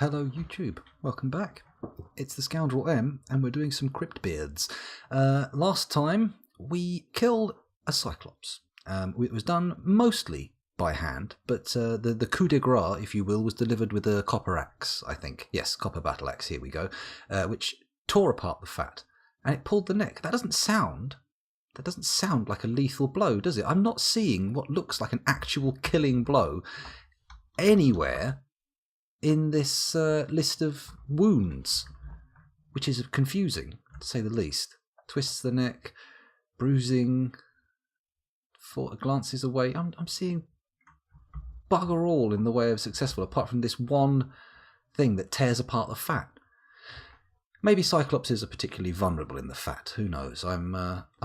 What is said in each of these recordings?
Hello YouTube, welcome back. It's the Scoundrel M and we're doing some Cryptbeards. Last time we killed a Cyclops. It was done mostly by hand, but the coup de grace, if you will, was delivered with a copper axe, I think. Yes, copper battle axe, here we go, which tore apart the fat and it pulled the neck. That doesn't sound like a lethal blow, does it? I'm not seeing what looks like an actual killing blow anywhere in this list of wounds, which is confusing, to say the least. Twists the neck, bruising, glances away. I'm seeing bugger all in the way of successful, apart from this one thing that tears apart the fat. Maybe Cyclopses are particularly vulnerable in the fat. Who knows? I'm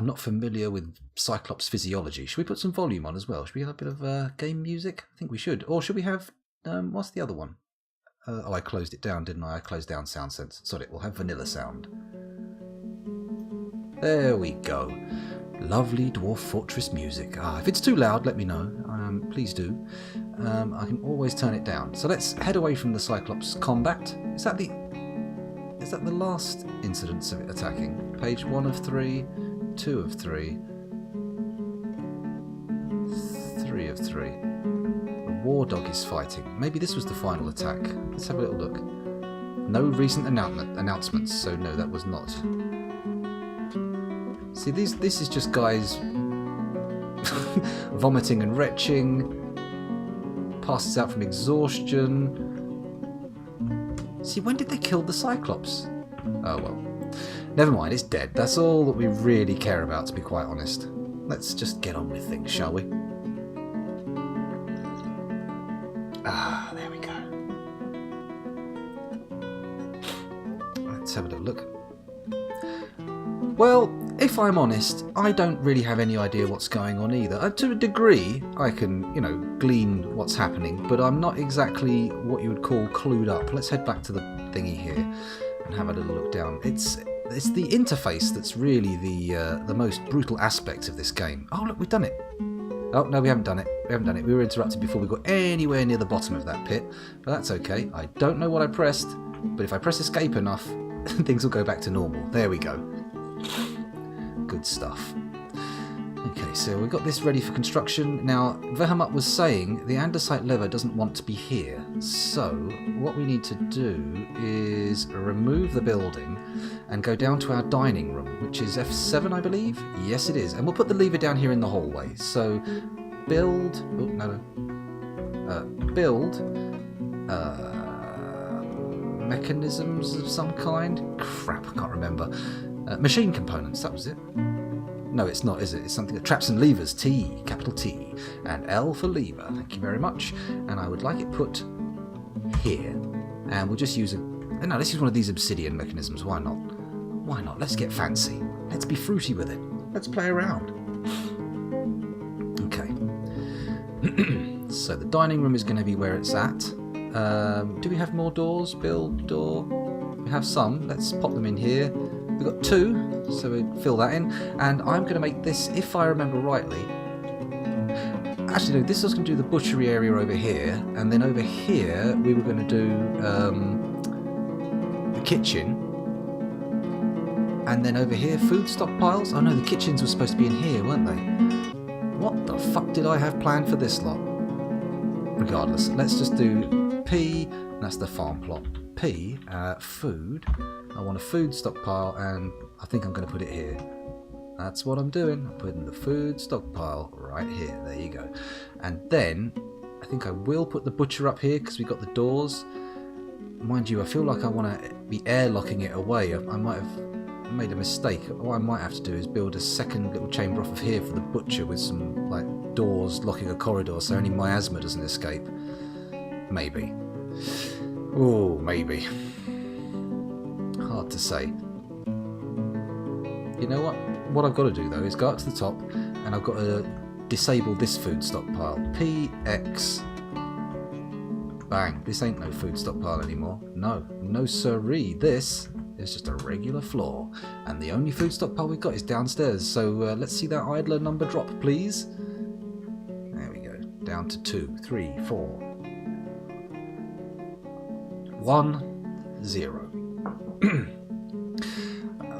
not familiar with Cyclops physiology. Should we put some volume on as well? Should we have a bit of game music? I think we should. Or should we have what's the other one? Oh, I closed it down, didn't I? I closed down Sound Sense. Sorry, we'll have vanilla sound. There we go. Lovely Dwarf Fortress music. If it's too loud, let me know. Please do. I can always turn it down. So let's head away from the Cyclops combat. Is that the last incidence of it attacking? Page 1 of 3, 2 of 3, 3 of 3. War dog is fighting. Maybe this was the final attack. Let's have a little look. No recent announcements, so no, that was not. See, this is just guys vomiting and retching, passes out from exhaustion. See, when did they kill the Cyclops? Oh well. Never mind, it's dead. That's all that we really care about, to be quite honest. Let's just get on with things, shall we? There we go. Let's have a little look. Well, if I'm honest, I don't really have any idea what's going on either. To a degree, I can, glean what's happening, but I'm not exactly what you would call clued up. Let's head back to the thingy here and have a little look down. It's the interface that's really the most brutal aspect of this game. Oh, look, we've done it. Oh, no, we haven't done it. We were interrupted before we got anywhere near the bottom of that pit. But that's okay. I don't know what I pressed, but if I press escape enough, things will go back to normal. There we go. Good stuff. Okay, so we've got this ready for construction. Now, Vehamut was saying the andesite lever doesn't want to be here. So, what we need to do is remove the building and go down to our dining room, which is F7, I believe? Yes, it is. And we'll put the lever down here in the hallway. So, build... Oh, no. Build... mechanisms of some kind? Crap, I can't remember. Machine components, that was it. No, it's not, is it? It's something that traps and levers. T, capital T, and L for lever. Thank you very much. And I would like it put here. And we'll just use no, let's use one of these obsidian mechanisms. Why not? Why not? Let's get fancy. Let's be fruity with it. Let's play around. Okay. So the dining room is going to be where it's at. Do we have more doors? Build door. We have some. Let's pop them in here. We've got 2, so we fill that in. And I'm going to make this, if I remember rightly... Actually, no, this was going to do the butchery area over here. And then over here, we were going to do the kitchen. And then over here, food stockpiles. Oh no, the kitchens were supposed to be in here, weren't they? What the fuck did I have planned for this lot? Regardless, let's just do P, that's the farm plot. P, food. I want a food stockpile, and I think I'm going to put it here. That's what I'm doing. I'm putting the food stockpile right here. There you go. And then, I think I will put the butcher up here, because we've got the doors. Mind you, I feel like I want to be airlocking it away. I might have made a mistake. What I might have to do is build a second little chamber off of here for the butcher with some doors locking a corridor so only miasma doesn't escape. Maybe. Oh, maybe. Hard to say. You know what? What I've got to do though is go up to the top and I've got to disable this food stockpile. PX. Bang. This ain't no food stockpile anymore. No siree. This is just a regular floor. And the only food stockpile we've got is downstairs. So let's see that idler number drop, please. There we go. Down to 2, 3, 4. 1, 0.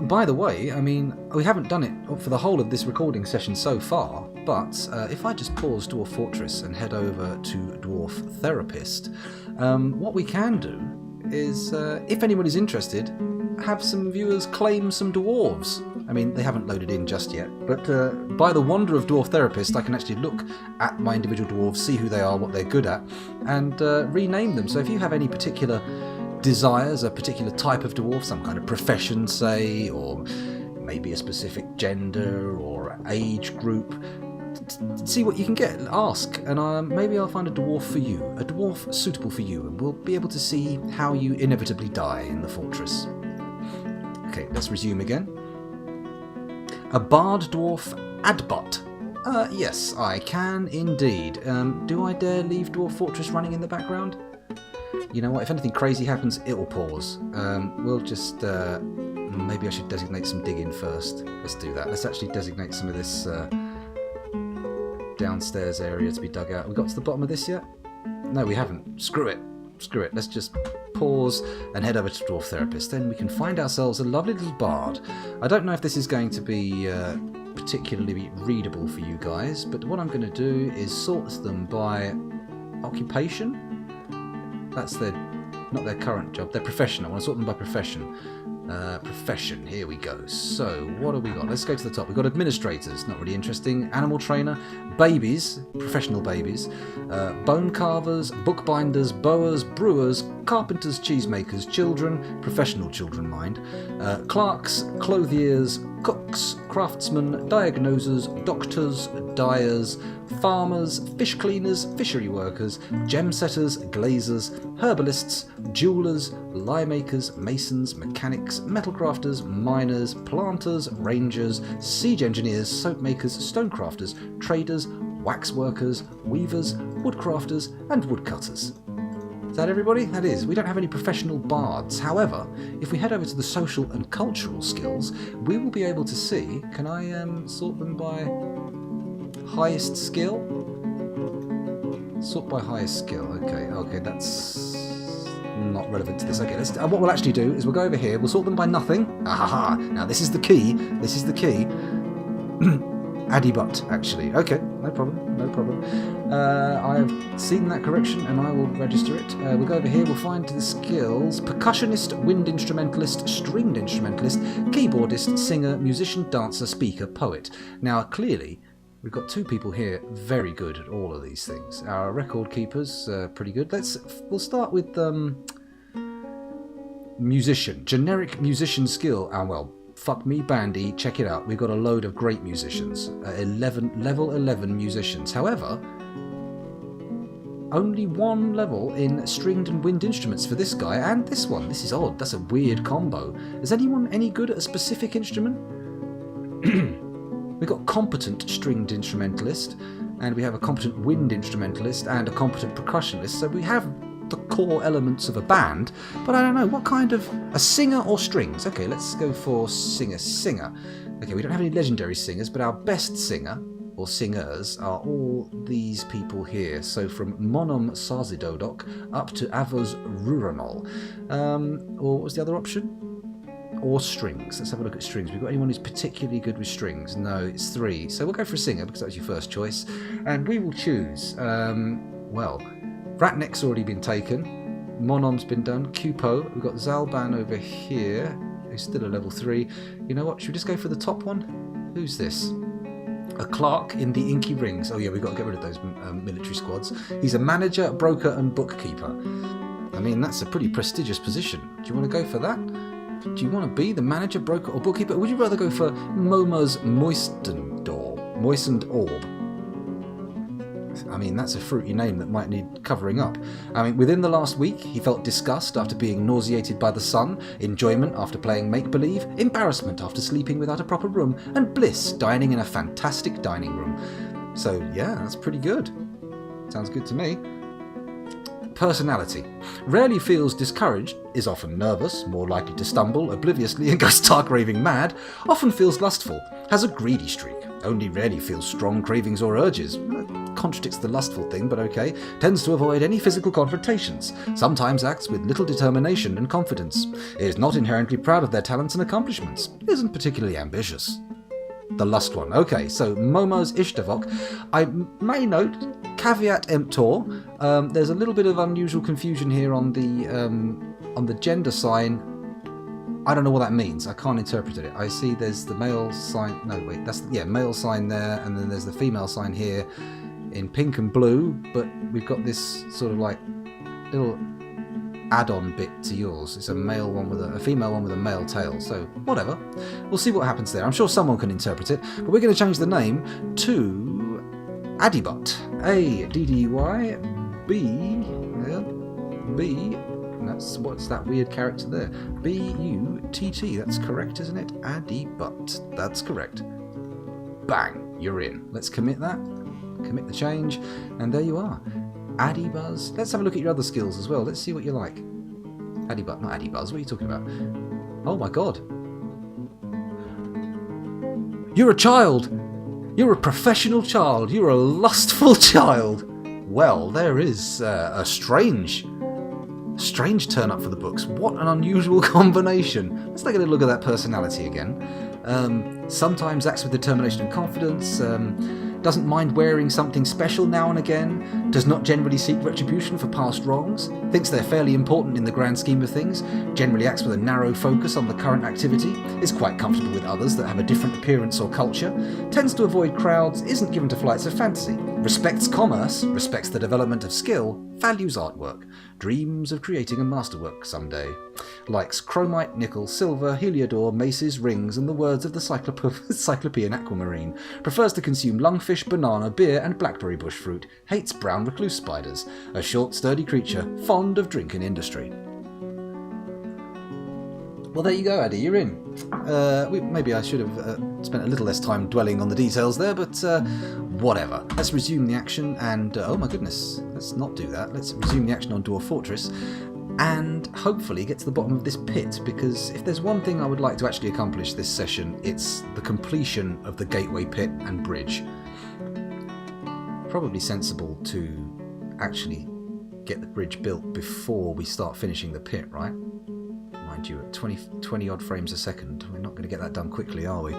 By the way, I mean, we haven't done it for the whole of this recording session so far, but if I just pause Dwarf Fortress and head over to Dwarf Therapist, what we can do is, if anyone is interested, have some viewers claim some dwarves. I mean, they haven't loaded in just yet, but by the wonder of Dwarf Therapist, I can actually look at my individual dwarves, see who they are, what they're good at, and rename them. So if you have any particular desires, a particular type of dwarf, some kind of profession, say, or maybe a specific gender or age group, see what you can get, ask, and maybe I'll find a dwarf for you, a dwarf suitable for you, and we'll be able to see how you inevitably die in the fortress. Okay, let's resume again. A bard dwarf Adbot. Yes, I can indeed. Do I dare leave Dwarf Fortress running in the background? You know what, if anything crazy happens, it'll pause. We'll just... maybe I should designate some digging first. Let's do that. Let's actually designate some of this downstairs area to be dug out. We got to the bottom of this yet? No, we haven't. Screw it. Screw it. Let's just pause and head over to Dwarf Therapist. Then we can find ourselves a lovely little bard. I don't know if this is going to be particularly readable for you guys, but what I'm going to do is sort them by occupation. That's not their current job, their profession. I want to sort them by profession. Profession, here we go. So, what have we got? Let's go to the top. We've got administrators, not really interesting. Animal trainer, babies, professional babies, bone carvers, bookbinders, bowers, brewers, carpenters, cheesemakers, children, professional children, mind, clerks, clothiers, cooks, craftsmen, diagnosers, doctors, dyers, farmers, fish cleaners, fishery workers, gem setters, glazers, herbalists, jewellers, lye makers, masons, mechanics, metal crafters, miners, planters, rangers, siege engineers, soap makers, stone crafters, traders, wax workers, weavers, woodcrafters, and woodcutters. Is that everybody? That is. We don't have any professional bards. However, if we head over to the social and cultural skills, we will be able to see... Can I sort them by highest skill? Sort by highest skill. Okay, that's not relevant to this. Okay, let's. What we'll actually do is we'll go over here. We'll sort them by nothing. Ahaha! Now this is the key. This is the key. Adibut, actually. Okay, no problem. I've seen that correction and I will register it. We'll go over here, we'll find the skills: percussionist, wind instrumentalist, stringed instrumentalist, keyboardist, singer, musician, dancer, speaker, poet. Now, clearly, we've got two people here very good at all of these things. Our record keepers, pretty good. We'll start with musician. Generic musician skill. Fuck me, Bandy, check it out. We've got a load of great musicians. Level 11 musicians. However, only one level in stringed and wind instruments for this guy, and this one. This is odd. That's a weird combo. Is anyone any good at a specific instrument? We've got competent stringed instrumentalist, and we have a competent wind instrumentalist, and a competent percussionist, so we have the core elements of a band, but I don't know, what kind of... a singer or strings? Okay, let's go for singer. Okay, we don't have any legendary singers, but our best singer, or singers, are all these people here. So from Monom Sarzidodok up to Avos Ruranol. Or what was the other option? Or strings. Let's have a look at strings. We've got anyone who's particularly good with strings? No, it's 3. So we'll go for a singer, because that was your first choice. And we will choose, Ratneck's already been taken. Monom's been done. Cupo. We've got Zalban over here, who's still a level 3. You know what? Should we just go for the top one? Who's this? A clerk in the Inky Rings. Oh yeah, we've got to get rid of those military squads. He's a manager, broker, and bookkeeper. I mean, that's a pretty prestigious position. Do you want to go for that? Do you want to be the manager, broker, or bookkeeper? Or would you rather go for Moma's moistened orb? I mean, that's a fruity name that might need covering up. I mean, within the last week, he felt disgust after being nauseated by the sun, enjoyment after playing make-believe, embarrassment after sleeping without a proper room, and bliss dining in a fantastic dining room. So, yeah, that's pretty good. Sounds good to me. Personality. Rarely feels discouraged, is often nervous, more likely to stumble obliviously and go stark raving mad, often feels lustful, has a greedy streak, only rarely feels strong cravings or urges. contradicts the lustful thing, but okay. Tends to avoid any physical confrontations. Sometimes acts with little determination and confidence. Is not inherently proud of their talents and accomplishments. Isn't particularly ambitious. The lust one. Okay, so Momo's Ishtavok. I may note, caveat emptor, there's a little bit of unusual confusion here on the gender sign. I don't know what that means. I can't interpret it. I see there's the male sign. No, wait, that's male sign there, and then there's the female sign here in pink and blue. But we've got this sort of like little add-on bit to yours. It's a male one with a female one with a male tail. So whatever. We'll see what happens there. I'm sure someone can interpret it. But we're going to change the name to Addybut. A-D-D-Y-B-B. What's that weird character there? B-U-T-T. That's correct, isn't it? Addybut. That's correct. Bang. You're in. Let's commit that. Commit the change. And there you are. Addybuzz. Let's have a look at your other skills as well. Let's see what you like. Addybut, not Addybuzz. What are you talking about? Oh my god. You're a child. You're a professional child. You're a lustful child. Well, there is a strange turn up for the books. What an unusual combination. Let's take a look at that personality again. Sometimes acts with determination and confidence. Doesn't mind wearing something special now and again. Does not generally seek retribution for past wrongs. Thinks they're fairly important in the grand scheme of things. Generally acts with a narrow focus on the current activity. Is quite comfortable with others that have a different appearance or culture. Tends to avoid crowds. Isn't given to flights of fantasy. Respects commerce. Respects the development of skill. Values artwork. Dreams of creating a masterwork someday. Likes chromite, nickel, silver, heliodor, maces, rings, and the words of the Cyclopean aquamarine. Prefers to consume lungfish, banana, beer, and blackberry bush fruit. Hates brown recluse spiders. A short, sturdy creature, fond of drink and industry. Well, there you go, Addy. You're in. Maybe I should have spent a little less time dwelling on the details there, but whatever. Let's resume the action and... oh my goodness, let's not do that. Let's resume the action on Dwarf Fortress and hopefully get to the bottom of this pit, because if there's one thing I would like to actually accomplish this session, it's the completion of the gateway pit and bridge. Probably sensible to actually get the bridge built before we start finishing the pit, right? Mind you, at 20 odd frames a second. We're not going to get that done quickly, are we?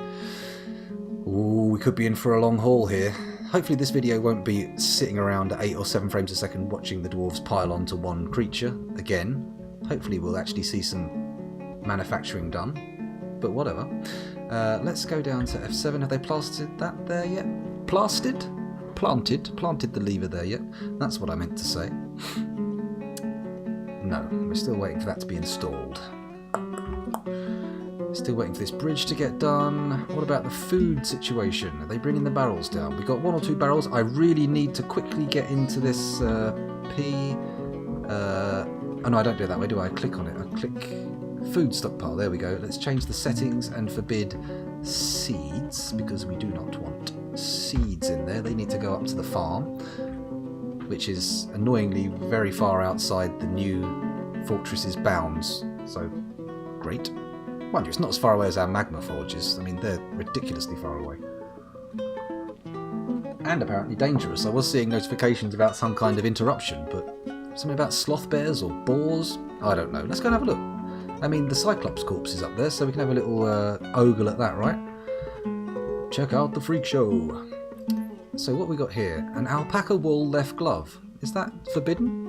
Ooh, we could be in for a long haul here. Hopefully this video won't be sitting around at 8 or 7 frames a second watching the dwarves pile onto one creature again. Hopefully we'll actually see some manufacturing done, but whatever. Let's go down to F7. Have they plastered that there yet? Plastered? Planted the lever there yet? That's what I meant to say. No, we're still waiting for that to be installed. Still waiting for this bridge to get done. What about the food situation? Are they bringing the barrels down? We've got 1 or 2 barrels. I really need to quickly get into this P... oh no, I don't do it that way, do I? I click on it. I click food stockpile. There we go. Let's change the settings and forbid seeds, because we do not want seeds in there. They need to go up to the farm, which is annoyingly very far outside the new fortress's bounds. So, great. Mind you, it's not as far away as our magma forges. I mean, they're ridiculously far away. And apparently dangerous. I was seeing notifications about some kind of interruption, but something about sloth bears or boars? I don't know. Let's go and have a look. I mean, the Cyclops corpse is up there, so we can have a little ogle at that, right? Check out the freak show. So what we got here? An alpaca wool left glove. Is that forbidden?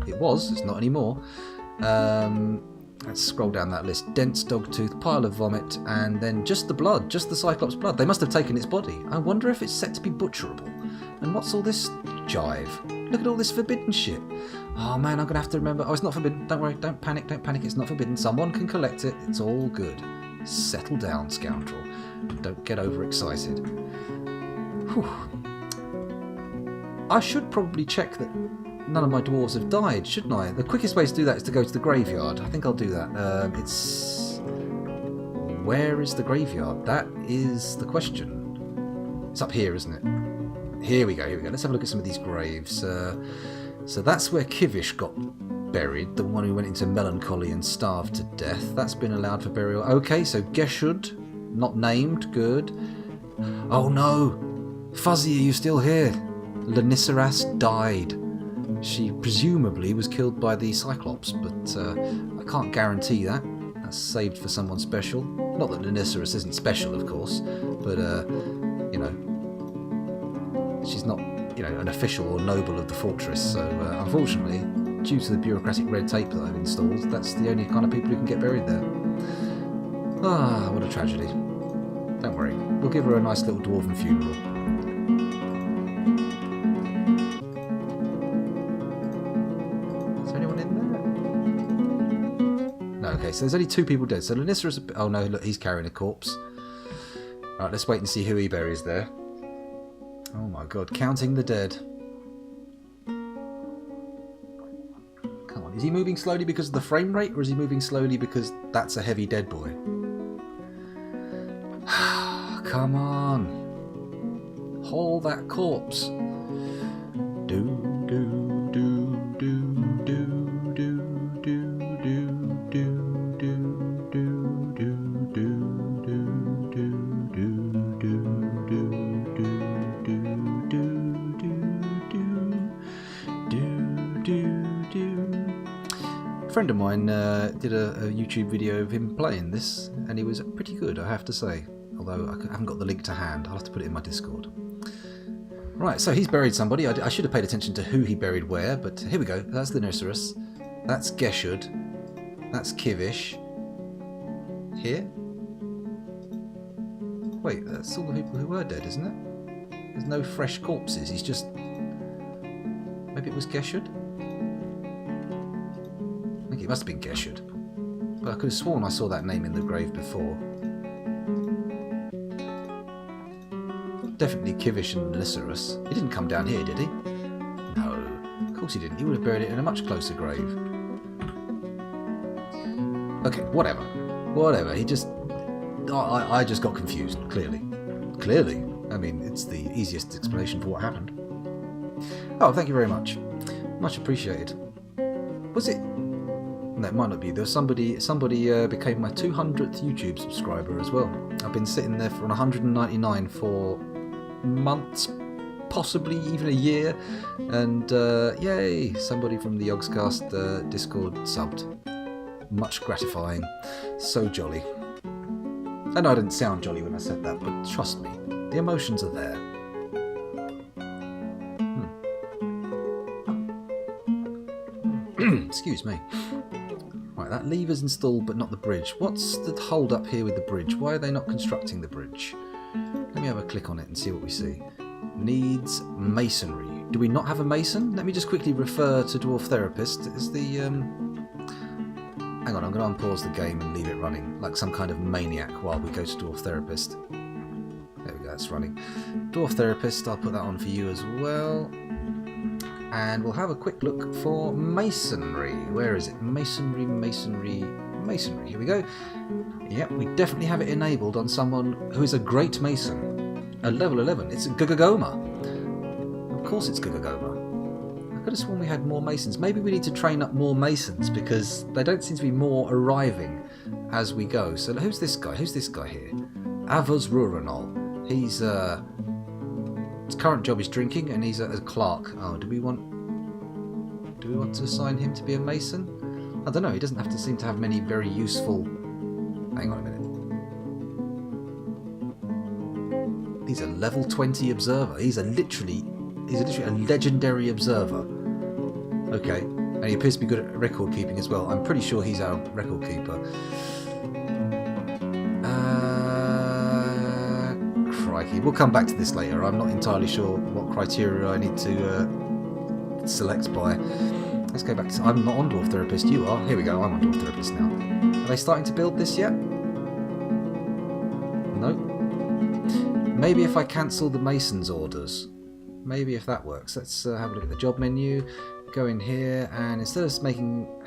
It was. It's not anymore. Let's scroll down that list. Dense dog tooth, pile of vomit, and then just the blood, just the Cyclops blood. They must have taken its body. I wonder if it's set to be butcherable. And what's all this jive? Look at all this forbidden shit. Oh man, I'm going to have to remember. Oh, it's not forbidden. Don't worry, don't panic, it's not forbidden. Someone can collect it. It's all good. Settle down, scoundrel. Don't get overexcited. Whew. I should probably check that none of my dwarves have died, shouldn't I? The quickest way to do that is to go to the graveyard. I think I'll do that. Where is the graveyard? That is the question. It's up here, isn't it? Here we go. Let's have a look at some of these graves. So that's where Kivish got buried, the one who went into melancholy and starved to death. That's been allowed for burial. Okay, so Geshud, not named, good. Oh no! Fuzzy, are you still here? Lanisseras died. She presumably was killed by the Cyclops, but I can't guarantee that. That's saved for someone special. Not that Lanisseras isn't special, of course, but, you know, she's not, you know, an official or noble of the fortress, so unfortunately, due to the bureaucratic red tape that I've installed, that's the only kind of people who can get buried there. Ah, what a tragedy. Don't worry, we'll give her a nice little dwarven funeral. Is there anyone in there? No, okay, so there's only 2 people dead. So Lanisseras... Oh no, look, he's carrying a corpse. Alright, let's wait and see who he buries there. Oh my god, counting the dead. Come on, is he moving slowly because of the frame rate, or is he moving slowly because that's a heavy dead boy? Come on. Haul that corpse. Do, do, do, do, do, do, do, do, do, do, do, do, do, A friend of mine did a YouTube video of him playing this, and he was pretty good, I have to say. Although I haven't got the link to hand, I'll have to put it in my Discord. Right, so he's buried somebody. I should have paid attention to who he buried where, but here we go. That's the Lanisseras. That's Geshud. That's Kivish. Here? Wait, that's all the people who were dead, isn't it? There's no fresh corpses. He's just... Maybe it was Geshud? I think it must have been Geshud. But I could have sworn I saw that name in the grave before. Definitely Kivish and Lanisseras. He didn't come down here, did he? No, of course he didn't. He would have buried it in a much closer grave. Okay, whatever. Whatever. He just... I just got confused, clearly. Clearly. I mean, it's the easiest explanation for what happened. Oh, thank you very much. Much appreciated. Was it... No, it might not be. There was somebody became my 200th YouTube subscriber as well. I've been sitting there for 199 for months, possibly even a year, and yay, somebody from the Yogscast Discord subbed. Much gratifying. So jolly. I know I didn't sound jolly when I said that, but trust me, the emotions are there. Excuse me. Right, that lever's installed but not the bridge. What's the hold up here with the bridge? Why are they not constructing the bridge? Let me have a click on it and see what we see. Needs masonry. Do we not have a mason? Let me just quickly refer to Dwarf Therapist. Is the... Hang on, I'm going to unpause the game and leave it running like some kind of maniac while we go to Dwarf Therapist. There we go, it's running. Dwarf Therapist, I'll put that on for you as well. And we'll have a quick look for masonry. Where is it? Masonry, masonry, masonry. Here we go. Yep, we definitely have it enabled on someone who is a great mason. At level 11. It's Gugagoma. Of course it's Gugagoma. I could have sworn we had more masons. Maybe we need to train up more masons because they don't seem to be more arriving as we go. So who's this guy? Who's this guy here? Avaz Ruranol. He's his current job is drinking, and he's a clerk. Oh, do we want to assign him to be a mason? I don't know. He doesn't have to seem to have many very useful. Hang on a minute. He's a level 20 observer. He's literally a legendary observer. Okay, and he appears to be good at record keeping as well. I'm pretty sure he's our record keeper. Crikey, we'll come back to this later. I'm not entirely sure what criteria I need to select by. Let's go back to... I'm not on Dwarf Therapist. You are. Here we go. I'm on Dwarf Therapist now. Are they starting to build this yet? No. Maybe if I cancel the mason's orders. Maybe if that works. Let's have a look at the job menu. Go in here, and instead of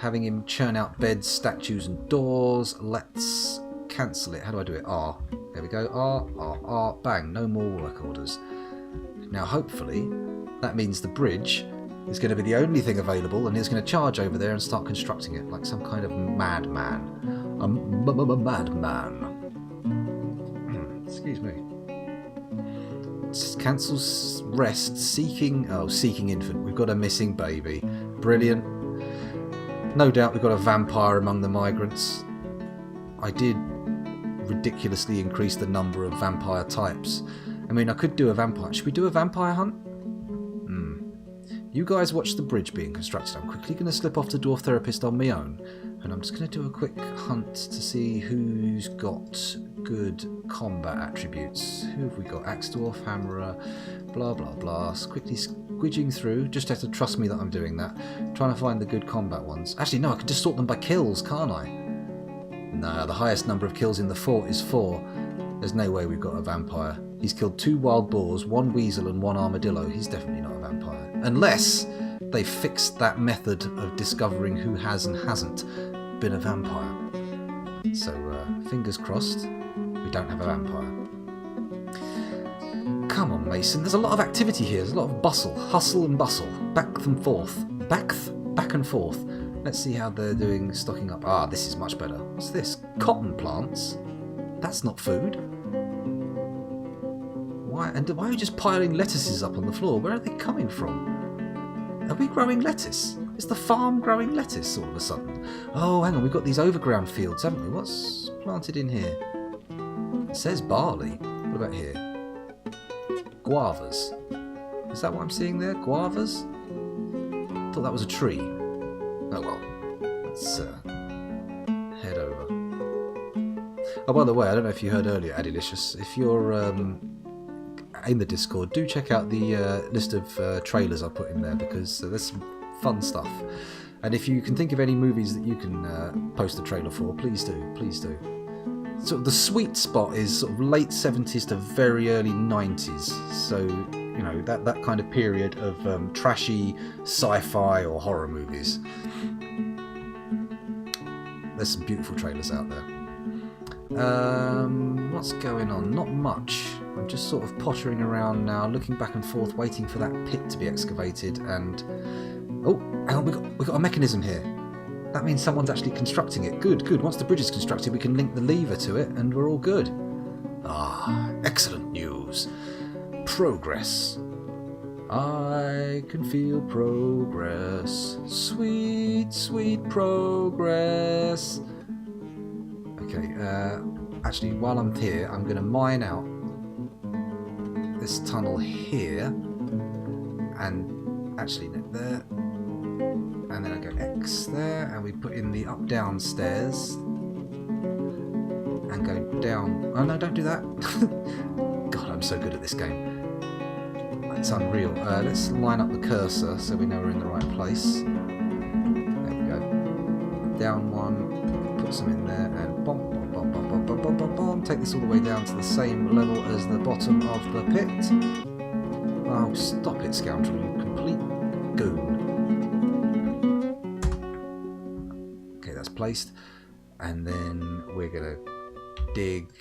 having him churn out beds, statues, and doors, let's cancel it. How do I do it? R. There we go. R. Bang. No more work orders. Now, hopefully, that means the bridge is going to be the only thing available, and he's going to charge over there and start constructing it like some kind of madman. A madman. Excuse me. Cancels rest. Seeking infant. We've got a missing baby. Brilliant. No doubt we've got a vampire among the migrants. I did ridiculously increase the number of vampire types. I mean, I could do a vampire. Should we do a vampire hunt? You guys watch the bridge being constructed. I'm quickly going to slip off to Dwarf Therapist on my own. And I'm just going to do a quick hunt to see who's got good combat attributes. Who have we got? Axe Dwarf, Hammerer, blah blah blah. Quickly squidging through. Just have to trust me that I'm doing that. Trying to find the good combat ones. Actually, no, I can just sort them by kills, can't I? No, the highest number of kills in the fort is 4. There's no way we've got a vampire. He's killed 2 wild boars, 1 weasel and 1 armadillo. He's definitely not a vampire. Unless they fixed that method of discovering who has and hasn't been a vampire. So, fingers crossed, we don't have a vampire. Come on, Mason. There's a lot of activity here. There's a lot of bustle. Hustle and bustle. Back and forth. Back and forth. Let's see how they're doing stocking up. Ah, this is much better. What's this? Cotton plants? That's not food. Why are we just piling lettuces up on the floor? Where are they coming from? Are we growing lettuce? Is the farm growing lettuce all of a sudden? Oh, hang on, we've got these overground fields, haven't we? What's planted in here? It says barley. What about here? Guavas. Is that what I'm seeing there? Guavas? I thought that was a tree. Oh well. Let's head over. Oh, by the way, I don't know if you heard earlier, Adilicious, if you're in the Discord, do check out the list of trailers I put in there, because there's some fun stuff. And if you can think of any movies that you can post a trailer for, please do, please do. So the sweet spot is sort of late 70s to very early 90s, so you know, that kind of period of trashy sci-fi or horror movies. There's some beautiful trailers out there. What's going on? Not much. I'm just sort of pottering around now, looking back and forth, waiting for that pit to be excavated. And oh, hang on, we got a mechanism here. That means someone's actually constructing it. Good, good. Once the bridge is constructed, we can link the lever to it, and we're all good. Ah, excellent news. Progress. I can feel progress. Sweet, sweet progress. Okay, actually, while I'm here, I'm going to mine out this tunnel here, and actually there, and then I go X there, and we put in the up-down stairs, and go down. Oh no, don't do that. God, I'm so good at this game. It's unreal. Let's line up the cursor so we know we're in the right place. There we go. Down one, put some in there, and bomb, bomb, bomb, bomb, bomb, bomb, bomb, bomb, bomb. Take this all the way down to the same level as the bottom of the pit. Oh, stop it, scoundrel, you complete goon. Okay, that's placed. And then we're going to dig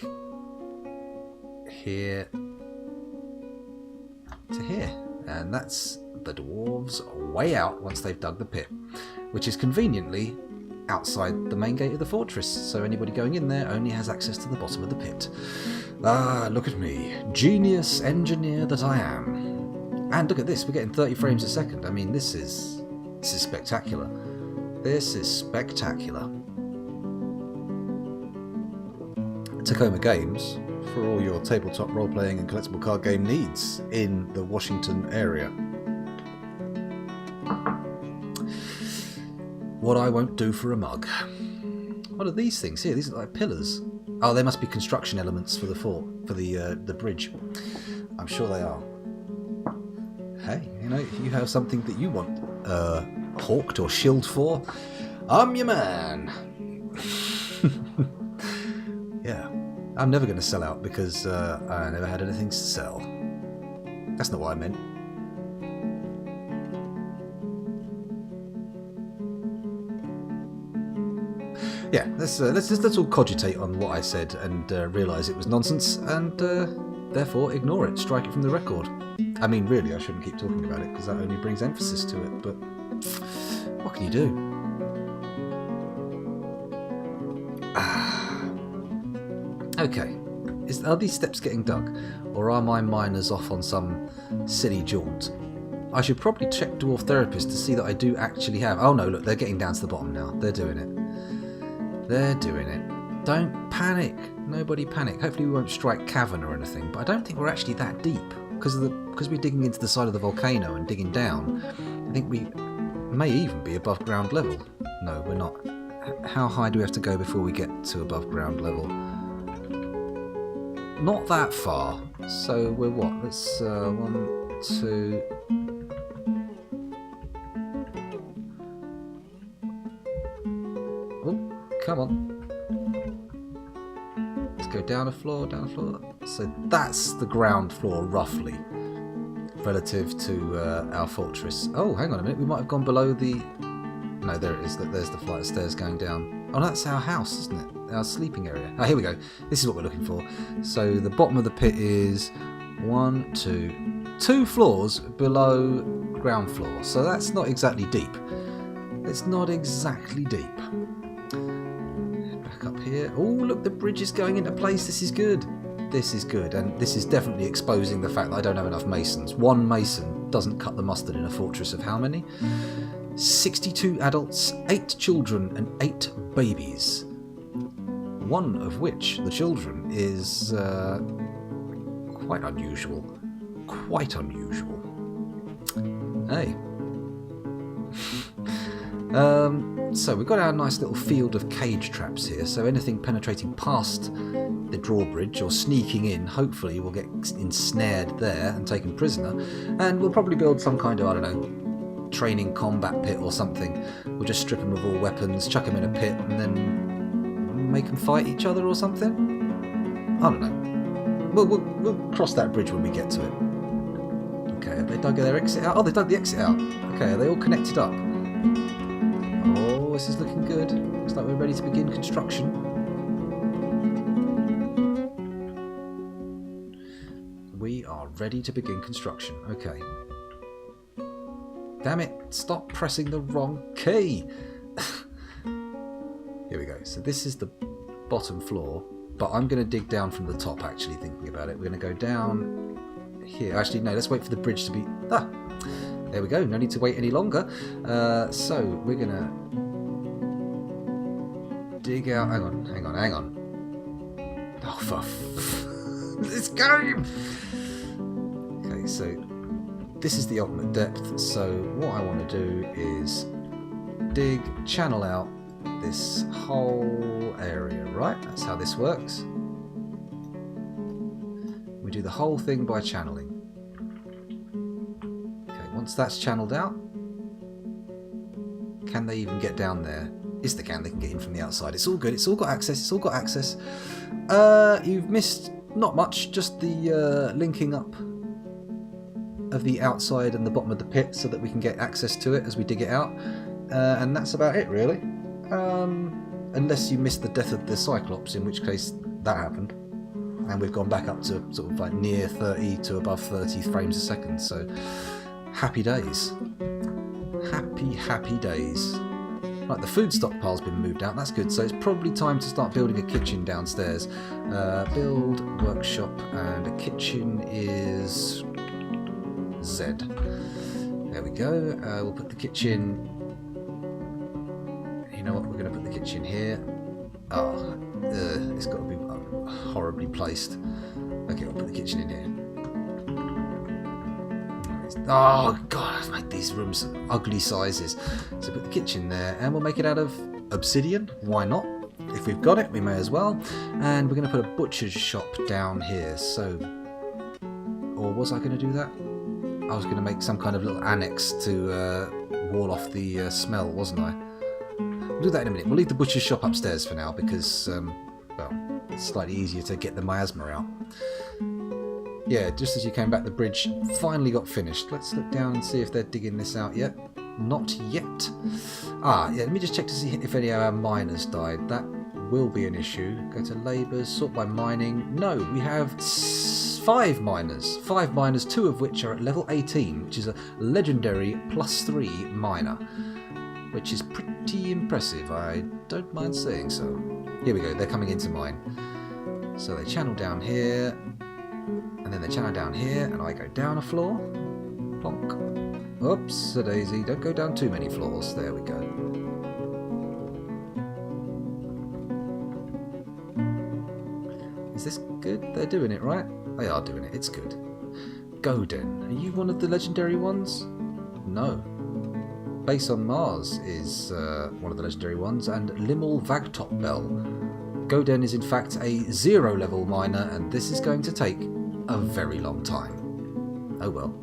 here to here, and that's the dwarves' way out once they've dug the pit, which is conveniently outside the main gate of the fortress, so anybody going in there only has access to the bottom of the pit. Ah, look at me, genius engineer that I am. And look at this, we're getting 30 frames a second. I mean, this is spectacular. This is spectacular. Tacoma Games, for all your tabletop role-playing and collectible card game needs in the Washington area. What I won't do for a mug. What are these things here? These are like pillars. Oh, they must be construction elements for the fort, for the bridge. I'm sure they are. Hey, you know, if you have something that you want hawked or shilled for, I'm your man. Yeah. I'm never going to sell out because I never had anything to sell. That's not what I meant. Yeah, let's all cogitate on what I said and realise it was nonsense, and therefore ignore it, strike it from the record. I mean, really, I shouldn't keep talking about it because that only brings emphasis to it. But what can you do? Okay, Are these steps getting dug? Or are my miners off on some silly jaunt? I should probably check Dwarf Therapist to see that I do actually have... Oh no, look, they're getting down to the bottom now. They're doing it. They're doing it. Don't panic. Nobody panic. Hopefully we won't strike cavern or anything, but I don't think we're actually that deep. Because we're digging into the side of the volcano and digging down, I think we may even be above ground level. No, we're not. How high do we have to go before we get to above ground level? Not that far. So we're what? Let's 1, 2. Oh, come on. Let's go down a floor, down a floor. So that's the ground floor, roughly, relative to our fortress. Oh, hang on a minute. We might have gone below the... No, there it is. There's the flight of stairs going down. Oh, that's our house, isn't it? Our sleeping area. Oh, here we go. This is what we're looking for. So the bottom of the pit is 1, 2 floors below ground floor. So that's not exactly deep. It's not exactly deep. Back up here. Oh, look, the bridge is going into place. This is good. This is good, and this is definitely exposing the fact that I don't have enough masons. 1 mason doesn't cut the mustard in a fortress of how many? 62 adults, 8 children, and 8 babies. One of which, the children, is quite unusual. Quite unusual. Hey. So we've got our nice little field of cage traps here, so anything penetrating past the drawbridge or sneaking in, hopefully will get ensnared there and taken prisoner, and we'll probably build some kind of, I don't know, training combat pit or something. We'll just strip them of all weapons, chuck them in a pit, and then make them fight each other or something? I don't know. We'll cross that bridge when we get to it. Okay, have they dug their exit out? Oh, they dug the exit out. Okay, are they all connected up? Oh, this is looking good. Looks like we're ready to begin construction. We are ready to begin construction. Okay. Damn it, stop pressing the wrong key. Here we go. So this is the bottom floor, but I'm going to dig down from the top, actually, thinking about it. We're going to go down here. Actually, no, let's wait for the bridge to be... Ah! There we go. No need to wait any longer. So we're going to dig out... Hang on. Oh, for... This game! Okay, so this is the ultimate depth. So what I want to do is dig, channel out this whole area, right? That's how this works. We do the whole thing by channeling. Okay, once that's channeled out, can they even get down there? Yes, they can. They can get in from the outside. It's all good. It's all got access. It's all got access. You've missed not much, just the linking up of the outside and the bottom of the pit so that we can get access to it as we dig it out. And that's about it, really. Unless you missed the death of the Cyclops, in which case that happened. And we've gone back up to sort of like near 30 to above 30 frames a second. So happy days. Happy days. Right, the food stockpile's been moved out. That's good. So it's probably time to start building a kitchen downstairs. Build, workshop, and a kitchen is Z. There we go. We'll put the kitchen... You know what? We're going to put the kitchen here. Oh, it's got to be horribly placed. Okay, we'll put the kitchen in here. Oh god, I've made these rooms ugly sizes. So put the kitchen there, and we'll make it out of obsidian. Why not? If we've got it, we may as well. And we're going to put a butcher's shop down here. So, or was I going to do that? I was going to make some kind of little annex to wall off the smell, wasn't I? We'll do that in a minute. We'll leave the butcher's shop upstairs for now because, well, it's slightly easier to get the miasma out. Yeah, just as you came back, the bridge finally got finished. Let's look down and see if they're digging this out yet. Not yet. Ah, yeah, let me just check to see if any of our miners died. That will be an issue. Go to labours, sort by mining. No, we have 5 miners. 5 miners, 2 of which are at level 18, which is a legendary +3 miner, which is pretty impressive. I don't mind saying so. Here we go, they're coming into mine. So they channel down here, and then they channel down here, and I go down a floor. Plonk. Oops, a daisy. Don't go down too many floors. There we go. Is this good? They're doing it, right? They are doing it. It's good. Goden. Are you one of the legendary ones? No. Base on Mars is one of the legendary ones, and Limmel Vagtop Bell. Goden is in fact a 0 level miner, and this is going to take a very long time. Oh well.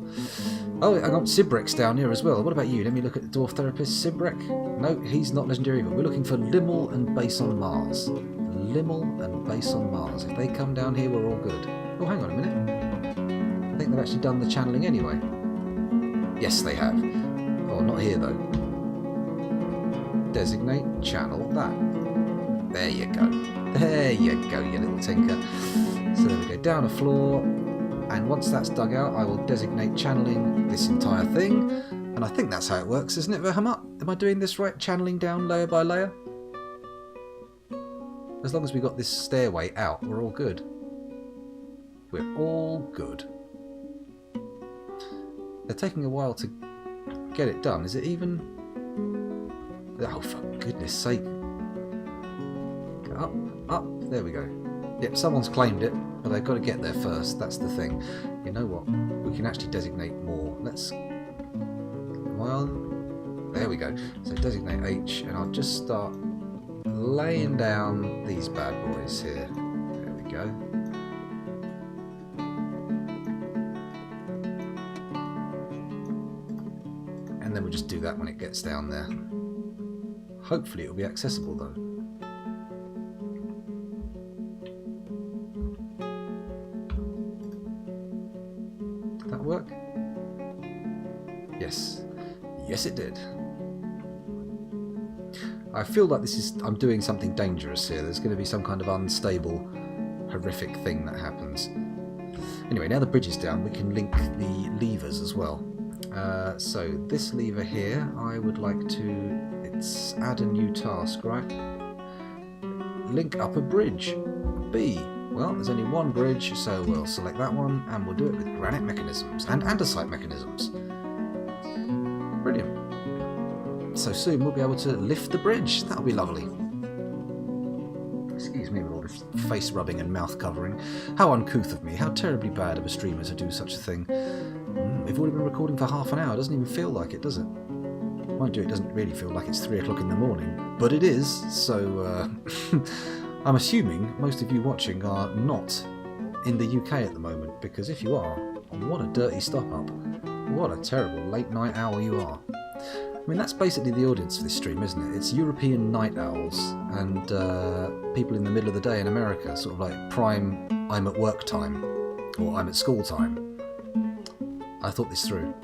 Oh, I got Sibrex down here as well. What about you? Let me look at the Dwarf Therapist. Sibrek? No, he's not legendary, but we're looking for Limmel and Base on Mars. Limmel and Base on Mars. If they come down here, we're all good. Oh, hang on a minute. I think they've actually done the channeling anyway. Yes, they have. Oh, not here though. Designate channel that. There you go. There you go, you little tinker. So there we go, down a floor, and once that's dug out, I will designate channeling this entire thing. And I think that's how it works, isn't it, Verhamut? Am I doing this right? Channeling down layer by layer? As long as we got this stairway out, we're all good. We're all good. They're taking a while to get it done. Is it even... Oh, for goodness sake. Up, up. There we go. Yep, someone's claimed it, but they've got to get there first. That's the thing. You know what? We can actually designate more. Let's... Well, there we go. So designate H, and I'll just start laying down these bad boys here. There we go. And then we'll just do that when it gets down there. Hopefully it'll be accessible though. Did that work? Yes. Yes it did. I feel like I'm doing something dangerous here. There's going to be some kind of unstable, horrific thing that happens. Anyway, now the bridge is down, we can link the levers as well. So this lever here, I would like to... It's add a new task, right? Link up a bridge. B. Well, there's only one bridge, so we'll select that one, and we'll do it with granite mechanisms and andesite mechanisms. Brilliant. So soon we'll be able to lift the bridge. That'll be lovely. Excuse me with all this face rubbing and mouth covering. How uncouth of me. How terribly bad of a streamer to do such a thing. We've already been recording for half an hour. It doesn't even feel like it, does it? Mind you, it doesn't really feel like it's 3 o'clock in the morning. But it is, so I'm assuming most of you watching are not in the UK at the moment, because if you are, what a dirty stop-up. What a terrible late night owl you are. I mean, that's basically the audience for this stream, isn't it? It's European night owls and people in the middle of the day in America, sort of like prime I'm at work time, or I'm at school time. I thought this through.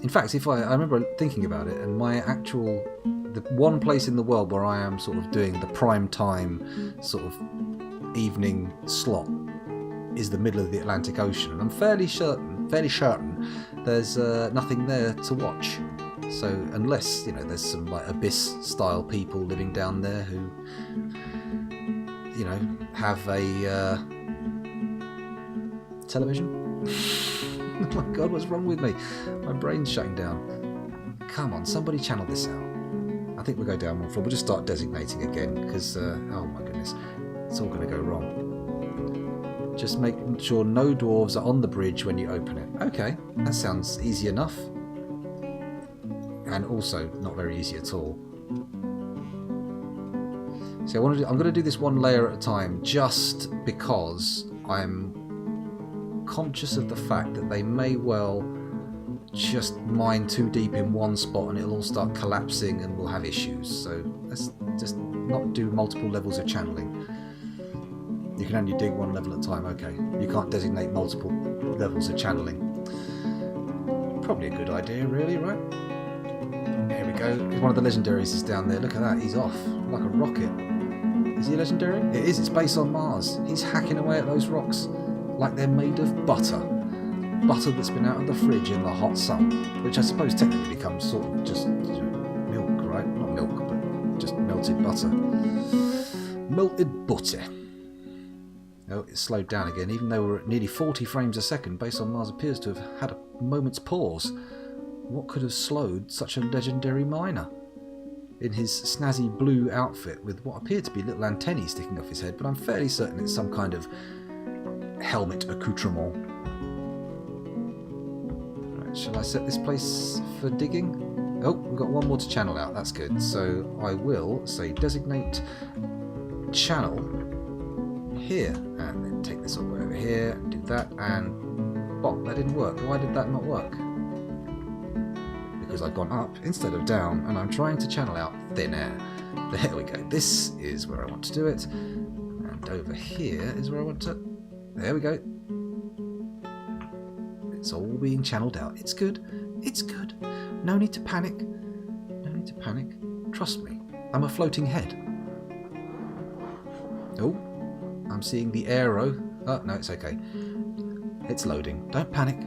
In fact, I remember thinking about it, and the one place in the world where I am sort of doing the prime time sort of evening slot is the middle of the Atlantic Ocean, and I'm fairly certain there's nothing there to watch. So unless, there's some like Abyss style people living down there who, have a television. Oh my god, what's wrong with me? My brain's shutting down. Come on, somebody channel this out. I think we'll go down one floor. We'll just start designating again, because, oh my goodness, it's all going to go wrong. Just make sure no dwarves are on the bridge when you open it. Okay, that sounds easy enough. And also not very easy at all. So I'm going to do this one layer at a time, just because I'm conscious of the fact that they may well just mine too deep in one spot and it'll all start collapsing and we'll have issues. So let's just not do multiple levels of channeling. You can only dig one level at a time, okay. You can't designate multiple levels of channeling. Probably a good idea, really, right? Here we go. One of the legendaries is down there. Look at that, he's off like a rocket. Is he legendary? It is, it's based on Mars. He's hacking away at those rocks like they're made of butter. Butter that's been out of the fridge in the hot sun, which I suppose technically becomes sort of just milk, right? Not milk, but just melted butter. Melted butter. Oh, it slowed down again, even though we're at nearly 40 frames a second. Base on Mars appears to have had a moment's pause. What could have slowed such a legendary miner? In his snazzy blue outfit with what appear to be little antennae sticking off his head, but I'm fairly certain it's some kind of helmet accoutrement. Right, shall I set this place for digging? Oh, we've got one more to channel out, that's good. So I will say designate channel here, and then take this all the way over here, do that, and bop, that didn't work. Why did that not work? Because I've gone up instead of down, and I'm trying to channel out thin air. There we go. This is where I want to do it, and over here is where I want to... There we go. It's all being channeled out. It's good. It's good. No need to panic. No need to panic. Trust me. I'm a floating head. Oh, I'm seeing the arrow. Oh, no, it's okay. It's loading. Don't panic.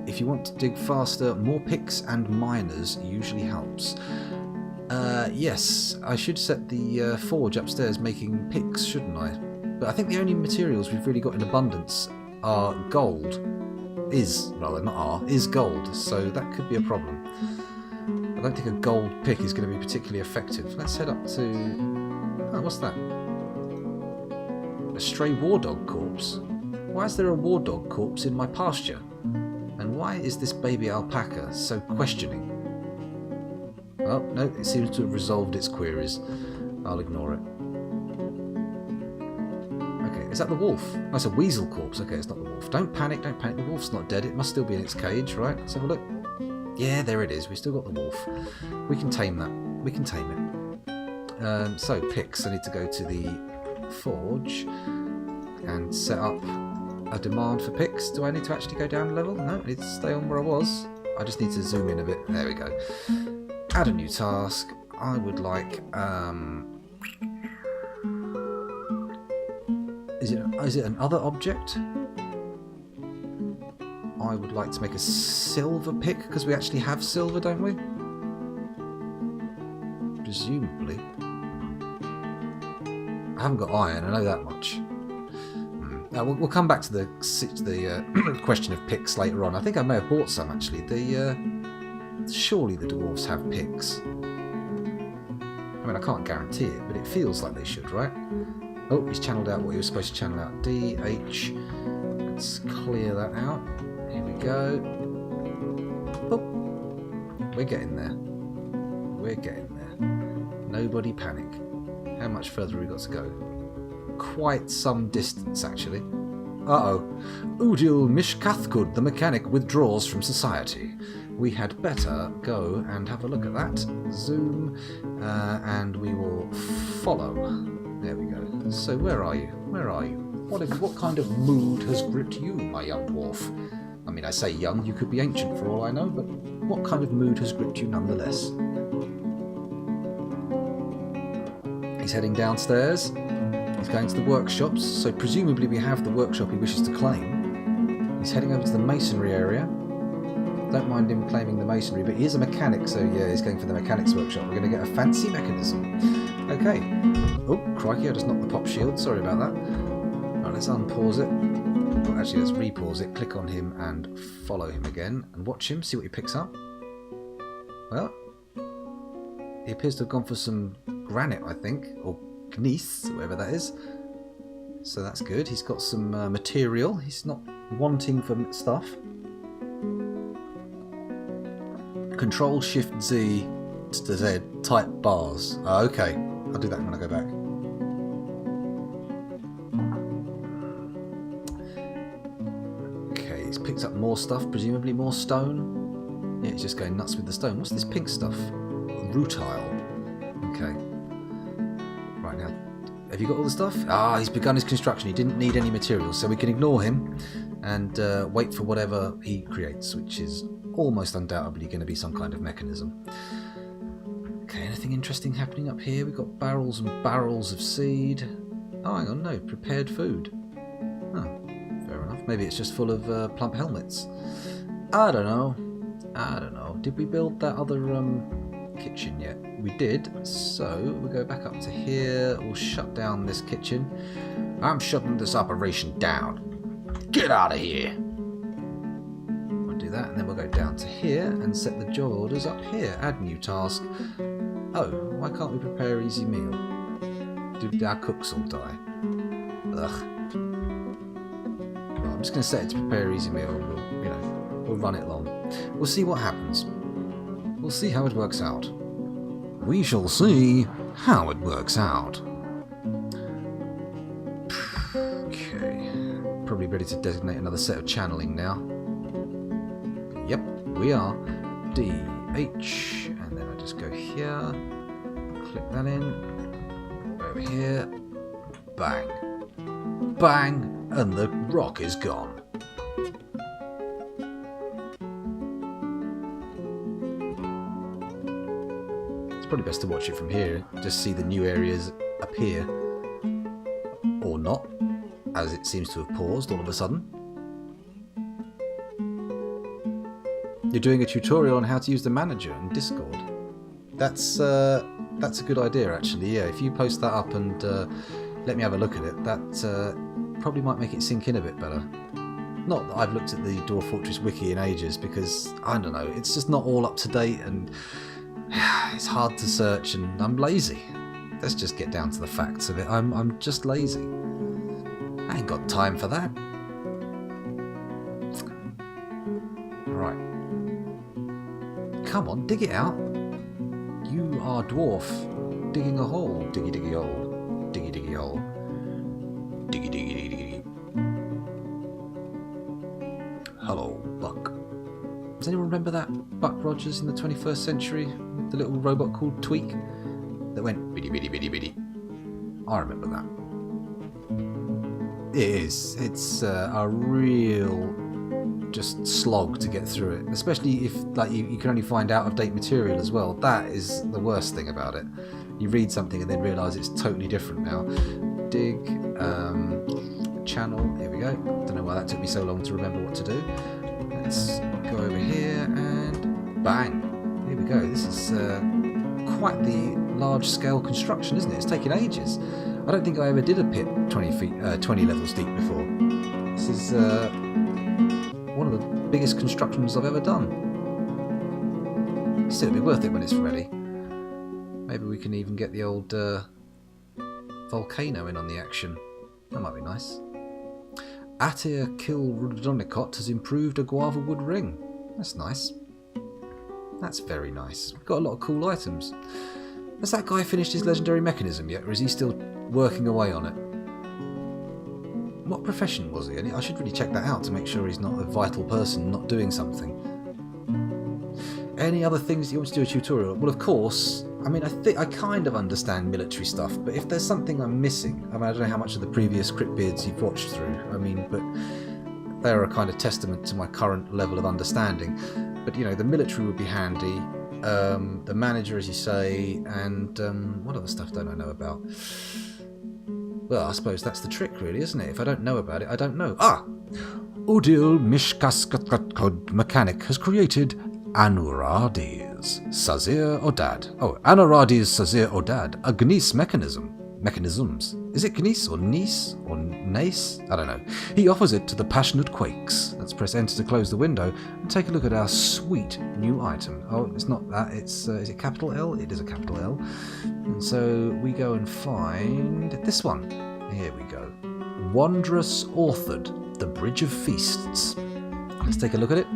If you want to dig faster, more picks and miners usually helps. Yes, I should set the forge upstairs making picks, shouldn't I? But I think the only materials we've really got in abundance are gold. Is gold, so that could be a problem. I don't think a gold pick is going to be particularly effective. Let's head up to... Oh, what's that? A stray war dog corpse? Why is there a war dog corpse in my pasture? And why is this baby alpaca so questioning? Well, no, it seems to have resolved its queries. I'll ignore it. Okay, is that the wolf? Oh, it's a weasel corpse. Okay, it's not the wolf. Don't panic, don't panic. The wolf's not dead. It must still be in its cage, right? Let's have a look. Yeah, there it is. We've still got the wolf. We can tame that. We can tame it. So, picks. I need to go to the forge and set up a demand for picks. Do I need to actually go down a level? No, I need to stay on where I was. I just need to zoom in a bit. There we go. Add a new task. I would like... Is it an other object? I would like to make a silver pick, because we actually have silver, don't we? Presumably. I haven't got iron, I know that much. We'll come back to the question of picks later on. I think I may have bought some, actually. Surely the dwarves have picks. I mean, I can't guarantee it, but it feels like they should, right? Oh, he's channeled out what he was supposed to channel out. D, H. Let's clear that out. Here we go. Boop. We're getting there. We're getting there. Nobody panic. How much further have we got to go? Quite some distance, actually. Uh-oh. Udil Mishkathkud, the mechanic, withdraws from society. We had better go and have a look at that. Zoom, and we will follow. There we go. So where are you? Where are you? What kind of mood has gripped you, my young dwarf? I mean, I say young, you could be ancient for all I know, but what kind of mood has gripped you nonetheless? He's heading downstairs. He's going to the workshops, so presumably we have the workshop he wishes to claim. He's heading over to the masonry area. Don't mind him claiming the masonry, but he is a mechanic, so yeah, he's going for the mechanics workshop. We're going to get a fancy mechanism. Okay. Oh, crikey, I just knocked the pop shield. Sorry about that. Right, let's unpause it. Well, actually, let's repause it, click on him and follow him again, and watch him, see what he picks up. Well, he appears to have gone for some granite, I think, or gneiss, whatever that is. So that's good. He's got some material. He's not wanting for stuff. Control Shift Z to Z, type bars. Oh, okay, I'll do that when I go back. Okay, he's picked up more stuff, presumably more stone. Yeah, he's just going nuts with the stone. What's this pink stuff? Rutile. Okay. Right now, have you got all the stuff? Ah, he's begun his construction. He didn't need any materials, so we can ignore him and wait for whatever he creates, which is almost undoubtedly going to be some kind of mechanism. Okay, anything interesting happening up here? We've got barrels and barrels of seed. Oh, hang on, no, prepared food. Oh, fair enough. Maybe it's just full of plump helmets. I don't know. Did we build that other kitchen yet. We did, so we'll go back up to here. We'll shut down this kitchen. I'm shutting this operation down. Get out of here! We'll do that, and then we'll go down to here and set the job orders up here. Add new task. Oh, why can't we prepare easy meal? Do our cooks all die? Ugh. Well, I'm just going to set it to prepare easy meal. We'll run it long. We'll see what happens. We'll see how it works out. We shall see how it works out. Okay. Probably ready to designate another set of channeling now. Yep, we are. D, H, and then I just go here. Click that in. Over here. Bang. Bang, and the rock is gone. Probably best to watch it from here, just see the new areas appear, or not, as it seems to have paused all of a sudden. You're doing a tutorial on how to use the manager in Discord. That's a good idea, actually. Yeah, if you post that up and let me have a look at it, that probably might make it sink in a bit better. Not that I've looked at the Dwarf Fortress wiki in ages, because I don't know, it's just not all up to date and it's hard to search, and I'm lazy. Let's just get down to the facts of it. I'm just lazy. I ain't got time for that. Right. Come on, dig it out. You are dwarf digging a hole. Diggy diggy hole. Diggy diggy hole. Diggy diggy diggy diggy. Hello, Buck. Does anyone remember that Buck Rogers in the 21st century? The little robot called Tweak that went biddy biddy biddy biddy. I remember that. It is. It's a real just slog to get through it, especially if you can only find out of date material as well. That is the worst thing about it. You read something and then realise it's totally different now. Dig, channel. Here we go. Don't know why that took me so long to remember what to do. Let's go over here and bang. Here we go. This is quite the large-scale construction, isn't it? It's taken ages. I don't think I ever did a pit 20 levels deep before. This is one of the biggest constructions I've ever done. Still, it'll be worth it when it's ready. Maybe we can even get the old volcano in on the action. That might be nice. Atir Kilrudonicot has improved a guava wood ring. That's nice. That's very nice. We've got a lot of cool items. Has that guy finished his legendary mechanism yet, or is he still working away on it? What profession was he? I should really check that out to make sure he's not a vital person not doing something. Any other things you want to do a tutorial? Well, of course. I mean, I kind of understand military stuff, but if there's something I'm missing, I don't know how much of the previous Cryptbeards you've watched through. But they're a kind of testament to my current level of understanding. But the military would be handy. The manager, as you say, and what other stuff don't I know about? Well, I suppose that's the trick, really, isn't it? If I don't know about it, I don't know. Ah! Udil Mishkaskatkod Mechanic has created Anuradi's Sazir Odad. Oh, Anuradi's Sazir Odad, a Gneis mechanisms. Is it Gneis or Nice or Nace? I don't know. He offers it to the passionate quakes. Let's press enter to close the window and take a look at our sweet new item. Oh, it's not that. It's is it capital L? It is a capital L. And so we go and find this one. Here we go. Wondrous Orthid, the Bridge of Feasts. Let's take a look at it.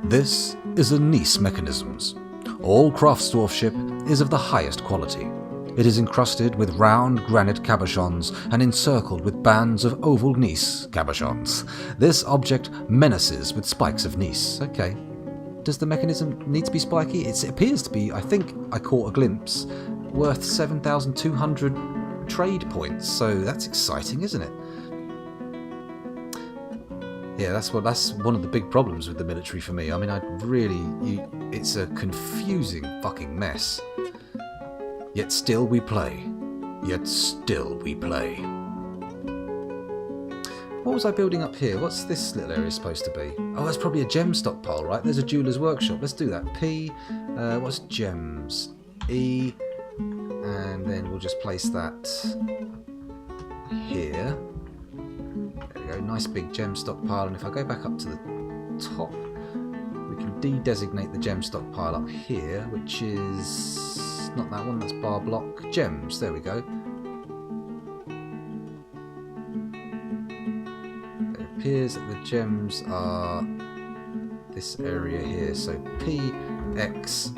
This is a Gneis mechanisms. All craftsdwarfship is of the highest quality. It is encrusted with round granite cabochons and encircled with bands of oval Gneis cabochons. This object menaces with spikes of Gneis. Okay. Does the mechanism need to be spiky? It appears to be, I think I caught a glimpse, worth 7,200 trade points. So that's exciting, isn't it? Yeah, that's one of the big problems with the military for me. I mean, it's a confusing fucking mess. Yet still we play. Yet still we play. What was I building up here? What's this little area supposed to be? Oh, that's probably a gem stockpile, right? There's a jeweler's workshop. Let's do that. P, what's gems? E, and then we'll just place that here. There we go, nice big gem stockpile. And if I go back up to the top, we can de-designate the gem stockpile up here, which is not that one, that's bar block. Gems, there we go. It appears that the gems are this area here, so PX.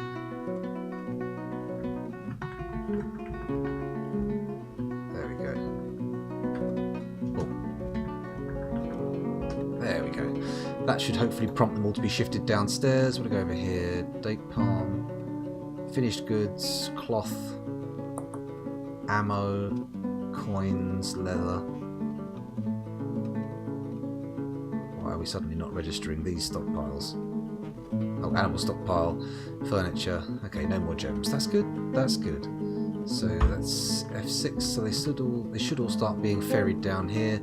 That should hopefully prompt them all to be shifted downstairs. We'll go over here. Date palm, finished goods, cloth, ammo, coins, leather. Why are we suddenly not registering these stockpiles? Oh, animal stockpile, furniture. Okay, no more gems. That's good. That's good. So that's F6. So they should all start being ferried down here.